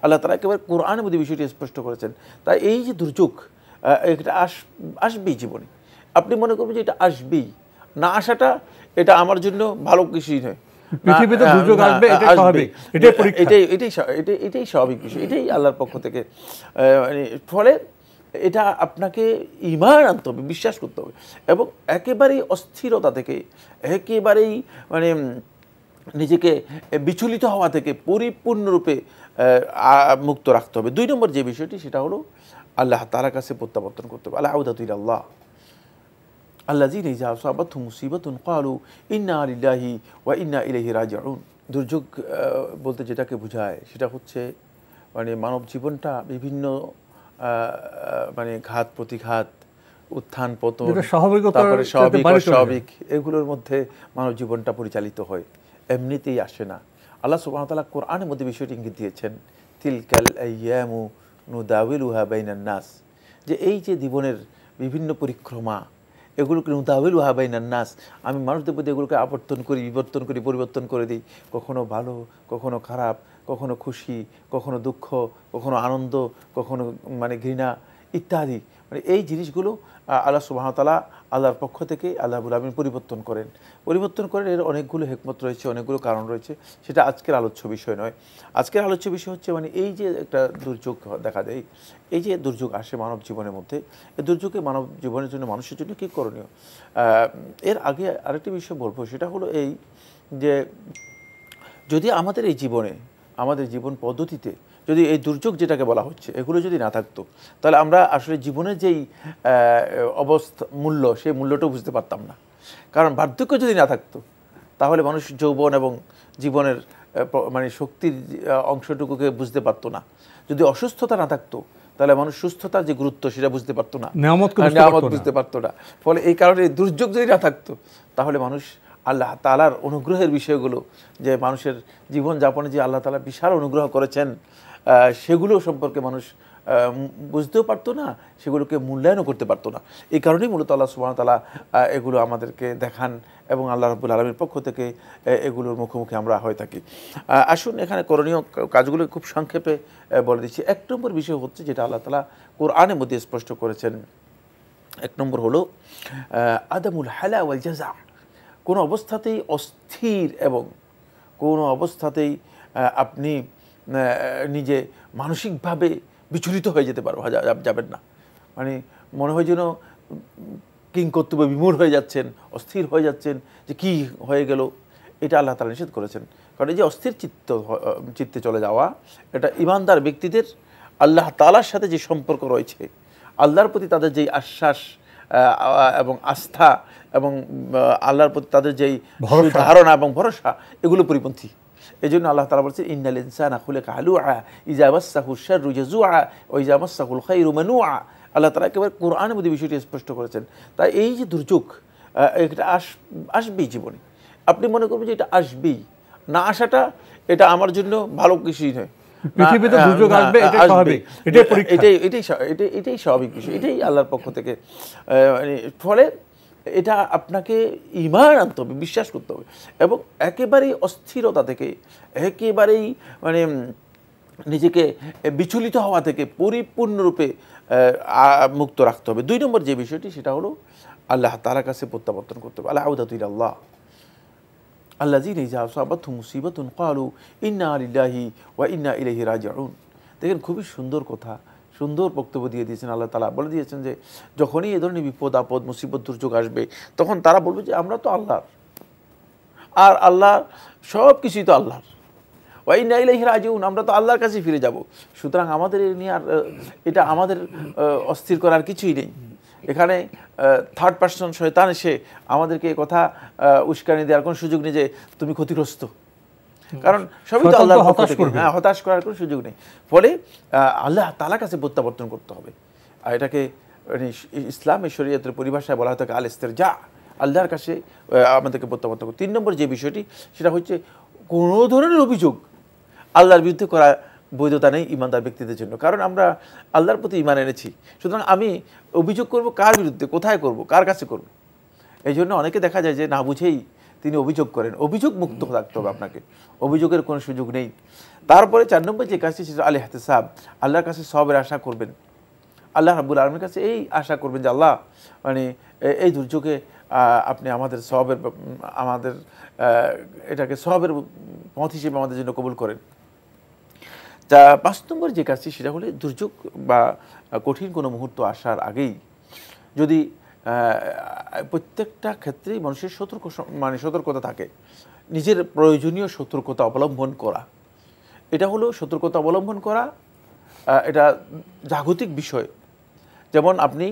আল্লাহ তাআলা একেবারে কোরআনের মধ্যে বিষয়টি স্পষ্ট করেছেন। তাই এই যে দুর্যোগ এটা আসবেই জীবনে। আপনি মনে করবেন যে এটা আসবেই, না আসাটা এটা আমার জন্য ভালো কিছুই নয়। পৃথিবীতে দুর্যোগ আসবে, এটা স্বাভাবিক, এটাই পরীক্ষা, এটাই স্বাভাবিক বিষয়, এটাই আল্লাহর পক্ষ থেকে। ফলে এটা আপনাকে ঈমান আনতে হবে, বিশ্বাস করতে হবে, এবং একেবারেই অস্থিরতা থেকে, একেবারেই মানে নিজেকে বিচলিত হওয়া থেকে পরিপূর্ণরূপে মুক্ত রাখতে হবে। 2 নম্বর যে বিষয়টি সেটা হলো আল্লাহ তাআলার কাছে প্রত্যাবর্তন করতে হবে। আল-আউদাতু ইলাল্লাহ আল্লাযীনা ইযা আসাবাতহুম মুসিবাতুন ক্বালু ইন্না লিল্লাহি ওয়া ইন্না ইলাইহি রাজিউন। দুর্যোগ বলতে যেটাকে বোঝায় সেটা হচ্ছে মানে মানব জীবনটা বিভিন্ন মানে ঘাত প্রতিঘাত, উত্থান পতন, তারপরে স্বাভাবিক এগুলোর মধ্যে মানব জীবনটা পরিচালিত হয়, এমনিতেই আসে না। আল্লাহ সুবহানাহু ওয়া তাআলা কোরআনের মধ্যে বিষয়টি ইঙ্গিত দিয়েছেন, তিলকাল আইয়ামু নুদাউিলুহা বাইনান নাস, যে এই যে জীবনের বিভিন্ন পরিক্রমা, এগুলোকে নুদাউিলুহা বাইনান নাস, আমি মানুষদের প্রতি এগুলোকে আবর্তন করি, বিবর্তন করি, পরিবর্তন করে দিই, কখনো ভালো, কখনো খারাপ, কখনো খুশি, কখনো দুঃখ, কখনো আনন্দ, কখনো মানে ঘৃণা ইত্যাদি। মানে এই জিনিসগুলো আল্লাহ সুবহানাহু ওয়া তাআলা আল্লাহর পক্ষ থেকে আল্লাহ রাব্বুল আলামিন পরিবর্তন করেন। এর অনেকগুলো হিকমত রয়েছে, অনেকগুলো কারণ রয়েছে, সেটা আজকের আলোচ্য বিষয় নয়। আজকের আলোচ্য বিষয় হচ্ছে মানে এই যে একটা দুর্যোগ দেখা দেয়, এই যে দুর্যোগ আসে মানব জীবনের মধ্যে, এই দুর্যোগে মানব জীবনের জন্য, মানুষের জন্য কী করণীয়। এর আগে আরেকটি বিষয় বলবো, সেটা হলো এই যে যদি আমাদের এই জীবনে, আমাদের জীবন পদ্ধতিতে যদি এই দুর্যোগ যেটাকে বলা হচ্ছে এগুলো যদি না থাকতো, তাহলে আমরা আসলে জীবনের যেই অবস্থা মূল্য, সেই মূল্যটাও বুঝতে পারতাম না। কারণ বার্ধক্য যদি না থাকতো তাহলে মানুষ যৌবন এবং জীবনের মানে শক্তির অংশটুকুকে বুঝতে পারতো না। যদি অসুস্থতা না থাকতো তাহলে মানুষ সুস্থতার যে গুরুত্ব সেটা বুঝতে পারতো না, নিয়ামত বুঝতে পারতো না। ফলে এই কারণে দুর্যোগ যদি না থাকতো তাহলে মানুষ আল্লাহ তাআলার অনুগ্রহের বিষয়গুলো, যে মানুষের জীবনযাপনে যে আল্লাহ তাআলা বিশাল অনুগ্রহ করেছেন, সেগুলো সম্পর্কে মানুষ বুঝতেও পারতো না, সেগুলোকে মূল্যায়নও করতে পারতো না। এই কারণেই মূলত আল্লাহ সুবহানাহু ওয়া তাআলা এগুলো আমাদেরকে দেখান এবং আল্লাহ রাব্বুল আলামিনের পক্ষ থেকে এগুলোর মুখোমুখি আমরা হয়ে থাকি। আসুন এখানে করণীয় কাজগুলো খুব সংক্ষেপে বলে দিচ্ছি। 1 নম্বর বিষয় হচ্ছে যেটা আল্লাহ তাআলা কোরআনের মধ্যে স্পষ্ট করেছেন। 1 নম্বর হলো আদামুল হালা ওয়াল জাযা। কোনো অবস্থাতেই অস্থির এবং কোনো অবস্থাতেই আপনি নিজে মানসিকভাবে বিচলিত হয়ে যেতে যাবেন না। মানে মনে হয় যেন কিংকর্তব্য বিমূঢ় হয়ে যাচ্ছেন, অস্থির হয়ে যাচ্ছেন, যে কি হয়ে গেল। এটা আল্লাহ তাআলা নিষেধ করেছেন। কারণ এই যে অস্থির চিত্তে চলে যাওয়া, এটা ঈমানদার ব্যক্তিদের আল্লাহ তাআলার সাথে যে সম্পর্ক রয়েছে, আল্লাহর প্রতি তাদের যেই আশ্বাস এবং আস্থা এবং আল্লাহর প্রতি তাদের যেই ধারণা এবং ভরসা, এগুলো পরিপন্থী। এই জন্য আল্লাহ তাআলা বলছেন, ইন্নাল ইনসানা খুলিকা হালুআ ইযা মাসসাহু শাররু জাযুআ ওয়া ইযা মাসসাহুল খায়রু মানুআ। আল্লাহ তাআলা একেবারে কোরআনের মধ্যে বিষয়টি স্পষ্ট করেছেন। তাই এই যে দুর্যোগ এটা আসবেই জীবনে। আপনি মনে করবেন যে এটা আসবেই, না আসাটা এটা আমার জন্য ভালো কিছুই নয়। পৃথিবীতে দুর্যোগ আসবে, এটা স্বাভাবিক, এটাই পরীক্ষা, এটাই স্বাভাবিক বিষয়, এটাই আল্লাহর পক্ষ থেকে। ফলে এটা আপনাকে ঈমান আনতে হবে, বিশ্বাস করতে হবে, এবং একেবারেই অস্থিরতা থেকে, একেবারেই মানে নিজেকে বিচলিত হওয়া থেকে পরিপূর্ণরূপে মুক্ত রাখতে হবে। 2 নম্বর যে বিষয়টি সেটা হলো আল্লাহ তাআলার কাছে প্রত্যাবর্তন করতে হবে। আল-আউদাতু ইলাল্লাহ আল্লাযীনা ইযা আসাবাতহুম মুসিবাতুন ক্বালু ইন্না লিল্লাহি ওয়া ইন্না ইলাইহি রাজিউন। দেখেন খুবই সুন্দর কথা, সুন্দর বক্তব্য দিয়ে দিয়েছেন আল্লাহ তাআলা। বলে দিয়েছেন যে যখনই এ ধরনের বিপদ আপদ মুসিবত দুর্যোগ আসবে, তখন তারা বলবে যে আমরা তো আল্লাহর, আর আল্লাহ সব কিছুই তো আল্লাহর, ওয়া ইন্না ইলাইহি রাজিউন, আমরা তো আল্লাহর কাছে ফিরে যাব। সুতরাং আমাদের নিয়ে আর এটা আমাদের অস্থির করার কিছুই নেই। এখানে থার্ড পার্সন শয়তান এসে আমাদেরকে কথা উস্কানি দেওয়ার কোনো সুযোগ নেই যে তুমি ক্ষতিগ্রস্ত, কারণ সবই তো আল্লাহর পক্ষ থেকে। হ্যাঁ, হতাশ করার কোনো সুযোগ নেই। ফলে আল্লাহ তাআলার কাছে প্রত্যাবর্তন করতে হবে। আর এটাকে ইসলামের শরীয়তের পরিভাষায় বলা হয় থাকে আল ইস্তিরজা, আল্লাহর কাছে আমাদেরকে প্রত্যাবর্তন করতে। 3 নম্বর যে বিষয়টি সেটা হচ্ছে কোনো ধরনের অভিযোগ আল্লাহর বিরুদ্ধে করা বৈধতা নেই ঈমানদার ব্যক্তিদের জন্য। কারণ আমরা আল্লাহর প্রতি ঈমান এনেছি, সুতরাং আমি অভিযোগ করব কার বিরুদ্ধে, কোথায় করব, কার কাছে করব। এই জন্য অনেকে দেখা যায় যে না বুঝেই তিনি অভিযোগ করেন, অভিযোগ মুক্ত থাকতে হবে আপনাকে, অভিযোগের কোনো সুযোগ নেই। তারপরে 4 নম্বর যে কাজটি সেটা আল ইহতিসাব, আল্লাহর কাছে সওয়াবের আশা করবেন, আল্লাহ রাব্বুল আলামিনের কাছে এই আশা করবেন যে আল্লাহ মানে এই দুর্যোগে আপনি আমাদের সওয়াবের আমাদের এটাকে সওয়াবের পথ হিসেবে আমাদের জন্য কবুল করেন। 5 নম্বর যে কাজটি সেটা হলো দুর্যোগ বা কঠিন কোনো মুহূর্ত আসার আগেই যদি প্রত্যেকটা ক্ষেত্রেই মানুষের সতর্কতা থাকে, নিজের প্রয়োজনীয় সতর্কতা অবলম্বন করা। এটা হলো সতর্কতা অবলম্বন করা, এটা জাগতিক বিষয়। যেমন আপনি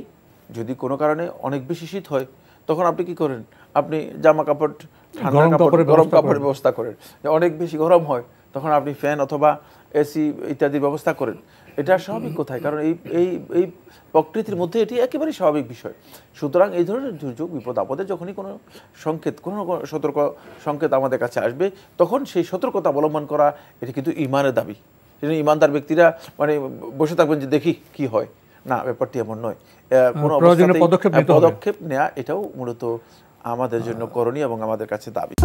যদি কোনো কারণে অনেক বেশি শীত হয়, তখন আপনি কি করেন? আপনি জামা কাপড়, ঠান্ডা কাপড়, গরম কাপড়ের ব্যবস্থা করেন। অনেক বেশি গরম হয়, তখন আপনি ফ্যান অথবা এসি ইত্যাদির ব্যবস্থা করেন। এটা স্বাভাবিক কোথায়? কারণ এই প্রকৃতির মধ্যে এটি একেবারেই স্বাভাবিক বিষয়। সুতরাং এই ধরনের দুর্যোগ, বিপদ আপদে যখনই কোনো সংকেত, কোনো সতর্ক সংকেত আমাদের কাছে আসবে, তখন সেই সতর্কতা অবলম্বন করা এটি কিন্তু ঈমানের দাবি। সেজন্য ঈমানদার ব্যক্তিরা মানে বসে থাকবেন যে দেখি কি হয়, না, ব্যাপারটি এমন নয়। কোনো অবস্থাতেই পদক্ষেপ নেওয়া এটাও মূলত আমাদের জন্য করণীয় এবং আমাদের কাছে দাবি।